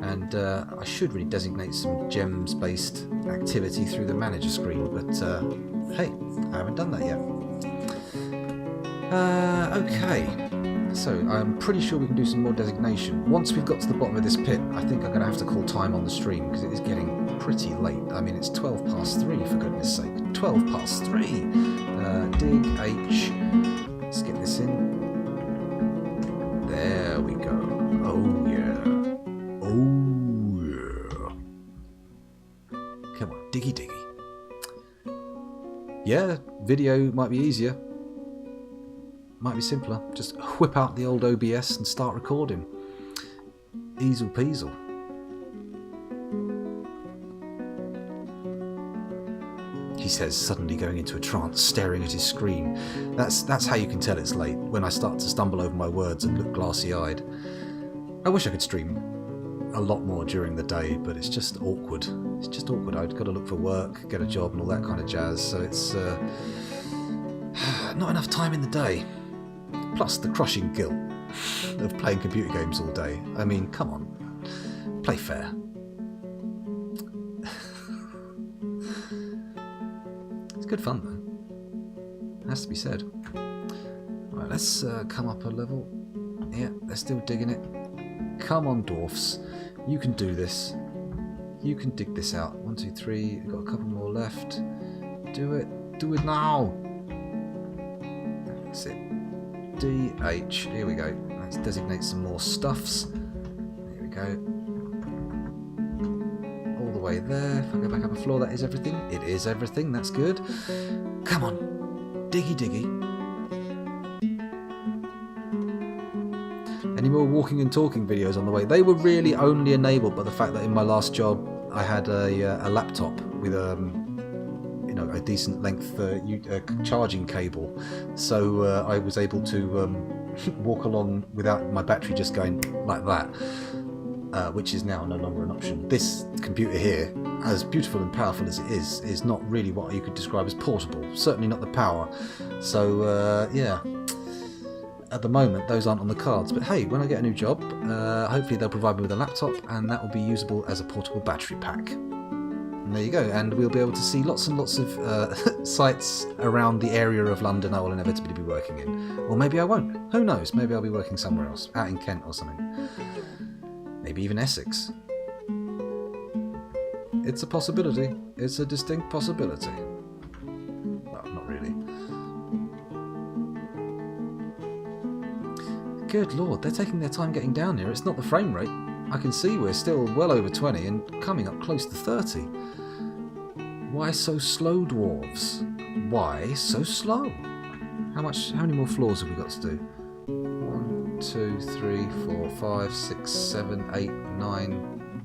And I should really designate some gems-based activity through the manager screen, but hey, I haven't done that yet. Okay, so I'm pretty sure we can do some more designation. Once we've got to the bottom of this pit, I think I'm going to have to call time on the stream, because it is getting pretty late. I mean, it's 12 past 3, for goodness sake. 12 past 3! Dig H. Let's get this in. There we go. Oh, yeah. Oh yeah. Come on, diggy diggy. Yeah, video might be easier. Might be simpler. Just whip out the old OBS and start recording. Easel peasel. He says, suddenly going into a trance, staring at his screen. That's how you can tell it's late, when I start to stumble over my words and look glassy-eyed. I wish I could stream a lot more during the day, but it's just awkward. It's just awkward. I've got to look for work, get a job and all that kind of jazz, so it's not enough time in the day. Plus the crushing guilt of playing computer games all day. I mean, come on. Play fair. It's good fun though. Has to be said. Right, let's come up a level. Yeah, they're still digging it. Come on, dwarfs. You can do this. You can dig this out. 1, 2, 3. We've got a couple more left. Do it. Do it now. That's it. DH. Here we go. Let's designate some more stuffs. There we go. All the way there. If I go back up a floor, that is everything. It is everything. That's good. Come on. Diggy diggy. Any more walking and talking videos on the way? They were really only enabled by the fact that in my last job I had a laptop with a decent length charging cable, so I was able to walk along without my battery just going like that, which is now no longer an option. This computer here, as beautiful and powerful as it is not really what you could describe as portable. Certainly not the power. So yeah. At the moment, those aren't on the cards, but hey, when I get a new job, hopefully they'll provide me with a laptop, and that will be usable as a portable battery pack. And there you go, and we'll be able to see lots and lots of sites around the area of London I will inevitably be working in. Or maybe I won't. Who knows? Maybe I'll be working somewhere else, out in Kent or something. Maybe even Essex. It's a possibility. It's a distinct possibility. Well, not really. Good lord, they're taking their time getting down here. It's not the frame rate. I can see we're still well over 20 and coming up close to 30. Why so slow, dwarves? Why so slow? How many more floors have we got to do? 1, 2, 3, 4, 5, 6, 7, 8, 9.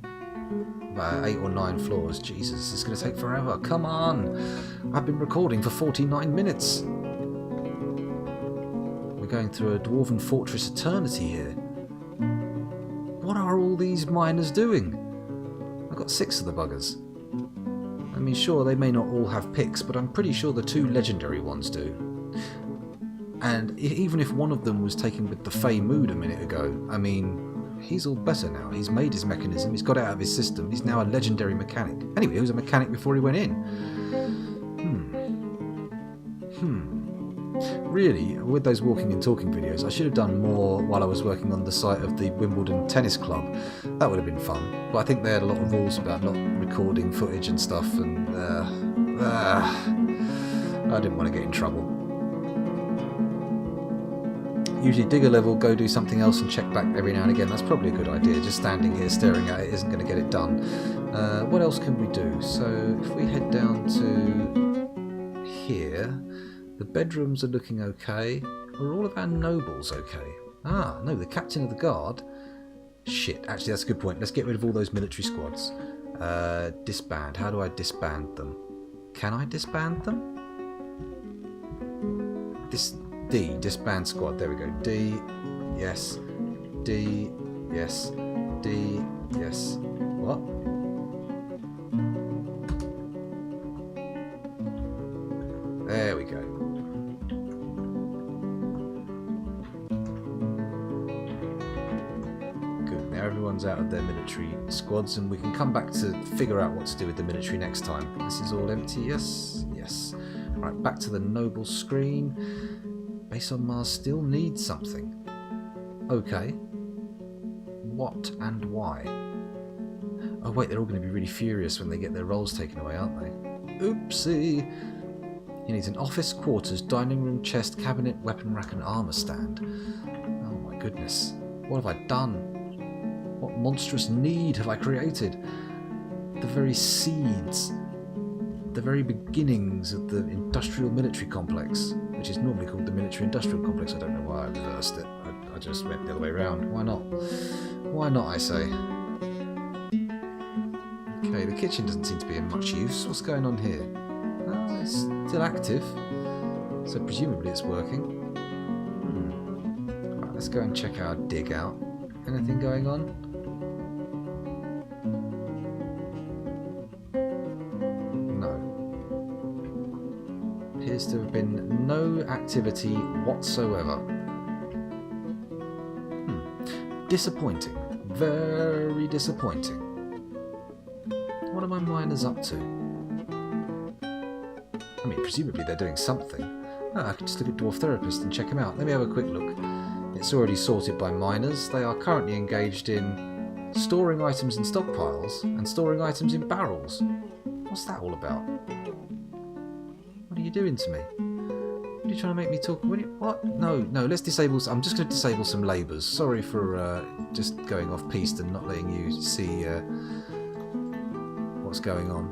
About 8 or 9 floors. Jesus, it's going to take forever. Come on! I've been recording for 49 minutes. We're going through a dwarven fortress eternity here. What are all these miners doing? I've got 6 of the buggers. I mean, sure, they may not all have picks, but I'm pretty sure the 2 legendary ones do. And even if one of them was taken with the Fey mood a minute ago, I mean, he's all better now. He's made his mechanism, he's got it out of his system, he's now a legendary mechanic. Anyway, he was a mechanic before he went in. Really, with those walking and talking videos, I should have done more while I was working on the site of the Wimbledon Tennis Club. That would have been fun. But I think they had a lot of rules about not recording footage and stuff, and I didn't want to get in trouble. Usually dig a level, go do something else and check back every now and again. That's probably a good idea. Just standing here staring at it isn't going to get it done. What else can we do? So if we head down to here, the bedrooms are looking okay. Are all of our nobles okay? Ah, no, the captain of the guard. Shit, actually that's a good point. Let's get rid of all those military squads. Disband. How do I disband them? Can I disband them? D, disband squad. There we go. D, yes. D, yes. D, yes. What? There we go. Good. Now everyone's out of their military squads and we can come back to figure out what to do with the military next time. This is all empty. Yes. Yes. Right, back to the noble screen. Base on Mars still needs something. Okay. What and why? Oh wait, they're all going to be really furious when they get their roles taken away, aren't they? Oopsie! He needs an office, quarters, dining room, chest, cabinet, weapon rack and armour stand. Oh my goodness. What have I done? What monstrous need have I created? The very seeds, the very beginnings of the industrial military complex, which is normally called the military industrial complex. I don't know why I reversed it. I just went the other way around. Why not? Why not, I say? Okay, the kitchen doesn't seem to be in much use. What's going on here? Oh, it's still active, so presumably it's working. Right, let's go and check our dig out. Anything going on? Appears to have been no activity whatsoever. Disappointing. Very disappointing. What are my miners up to? I mean, presumably they're doing something. Oh, I could just look at Dwarf Therapist and check them out. Let me have a quick look. It's already sorted by miners. They are currently engaged in storing items in stockpiles and storing items in barrels. What's that all about? What are you doing to me? What are you trying to make me talk? What? No, let's disable. I'm just going to disable some labours. Sorry for just going off piste and not letting you see what's going on.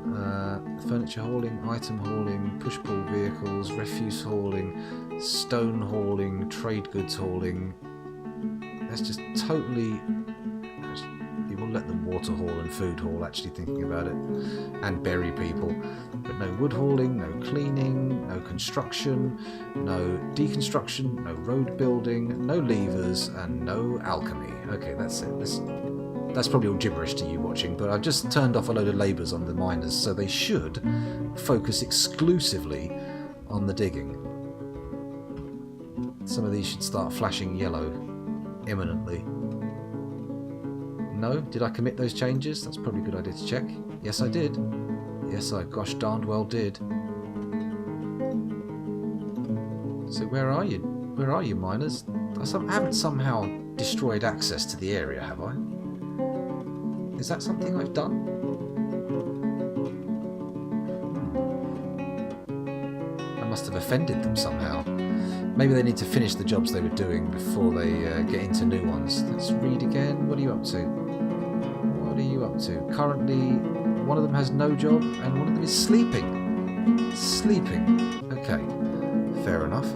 Furniture hauling, item hauling, push-pull vehicles, refuse hauling, stone hauling, trade goods hauling. That's just totally... You will let them water haul and food haul, actually thinking about it, and bury people. But no wood hauling, no cleaning, no construction, no deconstruction, no road building, no levers, and no alchemy. Okay, that's it. That's probably all gibberish to you watching, but I've just turned off a load of labours on the miners, so they should focus exclusively on the digging. Some of these should start flashing yellow imminently. No? Did I commit those changes? That's probably a good idea to check. Yes, I did. Yes, I gosh darned well did. So where are you? Where are you, miners? I haven't somehow destroyed access to the area, have I? Is that something I've done? I must have offended them somehow. Maybe they need to finish the jobs they were doing before they get into new ones. Let's read again. What are you up to? What are you up to? Currently, one of them has no job and one of them is sleeping. Sleeping. Okay. Fair enough.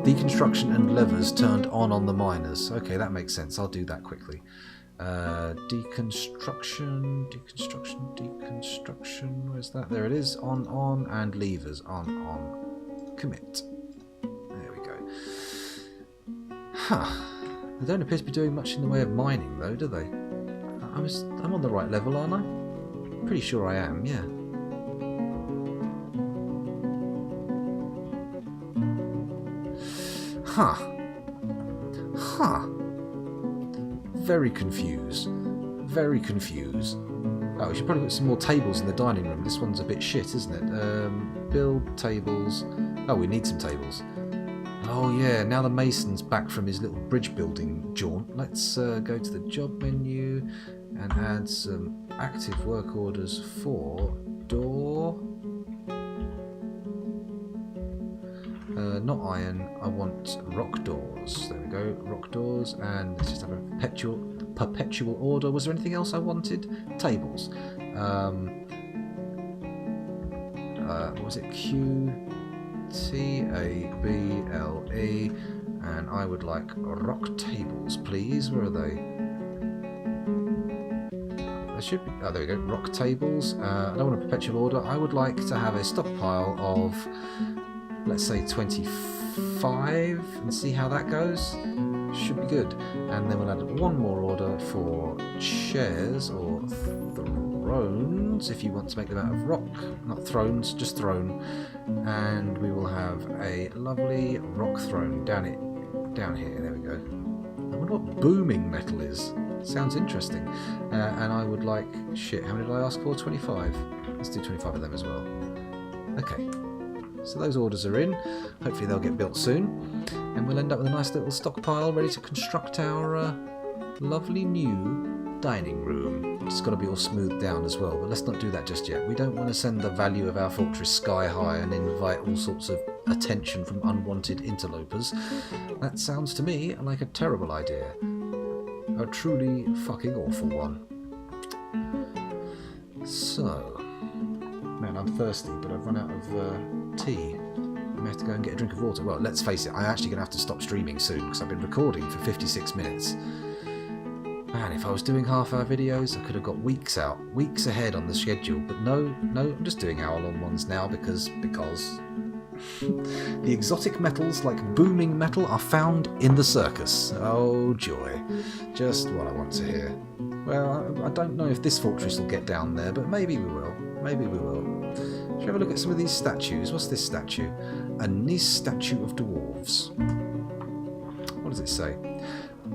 Deconstruction and levers turned on the miners. Okay, that makes sense. I'll do that quickly. Deconstruction. Where's that? There it is. On, and levers. On. Commit. There we go. Huh. They don't appear to be doing much in the way of mining, though, do they? I'm on the right level, aren't I? Pretty sure I am, yeah. Huh. very confused. Very confused. Oh, we should probably put some more tables in the dining room. This one's a bit shit, isn't it? Build tables. Oh, we need some tables. Oh yeah, now the mason's back from his little bridge building jaunt. Let's go to the job menu and add some active work orders for door. Not iron, I want rock doors. There we go, rock doors, and let's just have a perpetual order. Was there anything else I wanted? Tables. What was it? Q T A B L E, and I would like rock tables, please. Where are they? There should be. Oh, there we go. Rock tables. I don't want a perpetual order. I would like to have a stockpile of, let's say, 25, and see how that goes. Should be good. And then we'll add one more order for chairs or thrones, if you want to make them out of rock. Not thrones, just throne. And we will have a lovely rock throne down here. There we go. I wonder what booming metal is. Sounds interesting. And I would like, shit, how many did I ask for? 25. Let's do 25 of them as well. Okay. So those orders are in. Hopefully they'll get built soon. And we'll end up with a nice little stockpile ready to construct our lovely new dining room. It's got to be all smoothed down as well, but let's not do that just yet. We don't want to send the value of our fortress sky high and invite all sorts of attention from unwanted interlopers. That sounds to me like a terrible idea. A truly fucking awful one. So, man, I'm thirsty, but I've run out of tea. I may have to go and get a drink of water. Well, let's face it, I'm actually going to have to stop streaming soon because I've been recording for 56 minutes. Man, if I was doing half-hour videos, I could have got weeks out, weeks ahead on the schedule. But no, I'm just doing hour-long ones now because the exotic metals like booming metal are found in the circus. Oh joy, just what I want to hear. Well, I don't know if this fortress will get down there, but maybe we will. Maybe we will. Shall we have a look at some of these statues? What's this statue? A Gneiss statue of dwarves. What does it say?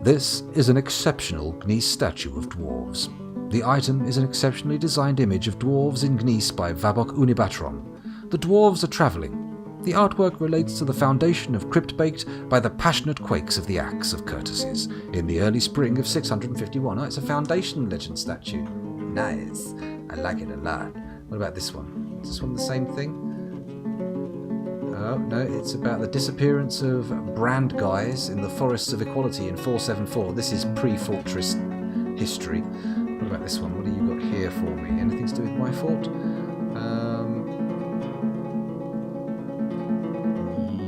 This is an exceptional Gneiss statue of dwarves. The item is an exceptionally designed image of dwarves in Gneiss by Vabok Unibatron. The dwarves are travelling. The artwork relates to the foundation of Cryptbeards by the passionate quakes of the Axe of Courtesies in the early spring of 651. Oh, it's a foundation legend statue. Nice. I like it a lot. What about this one? Is this one the same thing? Oh, no, it's about the disappearance of brand guys in the forests of equality in 474. This is pre-fortress history. What about this one? What do you got here for me? Anything to do with my fort?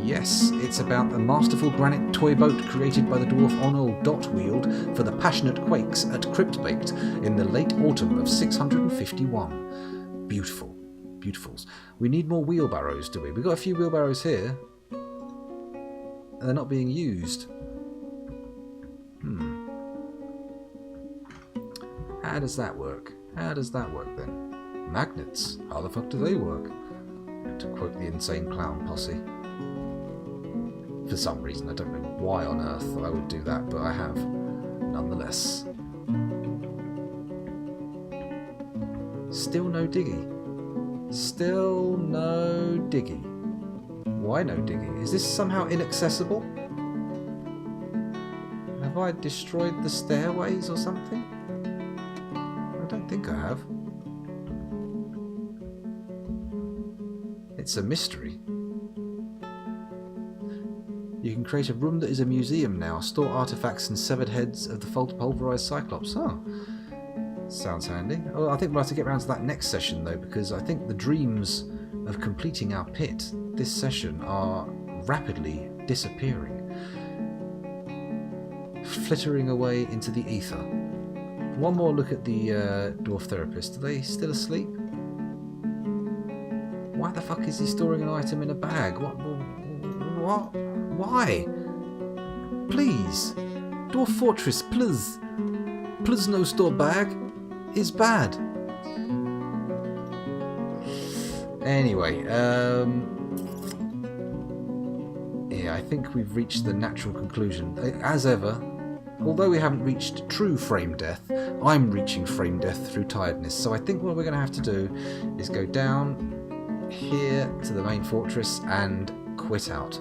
Yes, it's about the masterful granite toy boat created by the dwarf Onul Dotwield for the passionate quakes at Cryptbeards in the late autumn of 651. Beautiful. Beautifuls. We need more wheelbarrows, do we? We've got a few wheelbarrows here. And they're not being used. How does that work? How does that work then? Magnets. How the fuck do they work? To quote the Insane Clown Posse. For some reason, I don't know why on earth I would do that, but I have, nonetheless. Still no diggy. Still no diggy. Why no diggy? Is this somehow inaccessible? Have I destroyed the stairways or something? I don't think I have. It's a mystery. You can create a room that is a museum now. Store artifacts and severed heads of the pulverized Cyclops. Oh, sounds handy. Oh, I think we'll have to get around to that next session though, because I think the dreams of completing our pit this session are rapidly disappearing. Flittering away into the ether. One more look at the dwarf therapist. Are they still asleep? Why the fuck is he storing an item in a bag? What? Why? Please. Dwarf Fortress, please. Please no store bag. It's bad. Anyway, yeah, I think we've reached the natural conclusion. As ever, although we haven't reached true frame death, I'm reaching frame death through tiredness. So I think what we're going to have to do is go down here to the main fortress and quit out.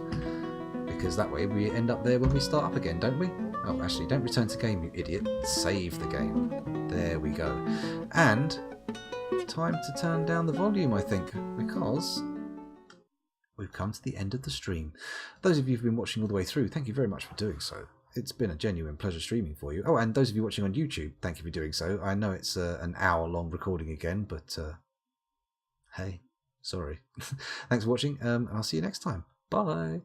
Because that way we end up there when we start up again, don't we? Oh, actually, don't return to game, you idiot. Save the game. There we go. And time to turn down the volume, I think, because we've come to the end of the stream. Those of you who've been watching all the way through, thank you very much for doing so. It's been a genuine pleasure streaming for you. Oh, and those of you watching on YouTube, thank you for doing so. I know it's an hour-long recording again, but hey, sorry. Thanks for watching, and I'll see you next time. Bye!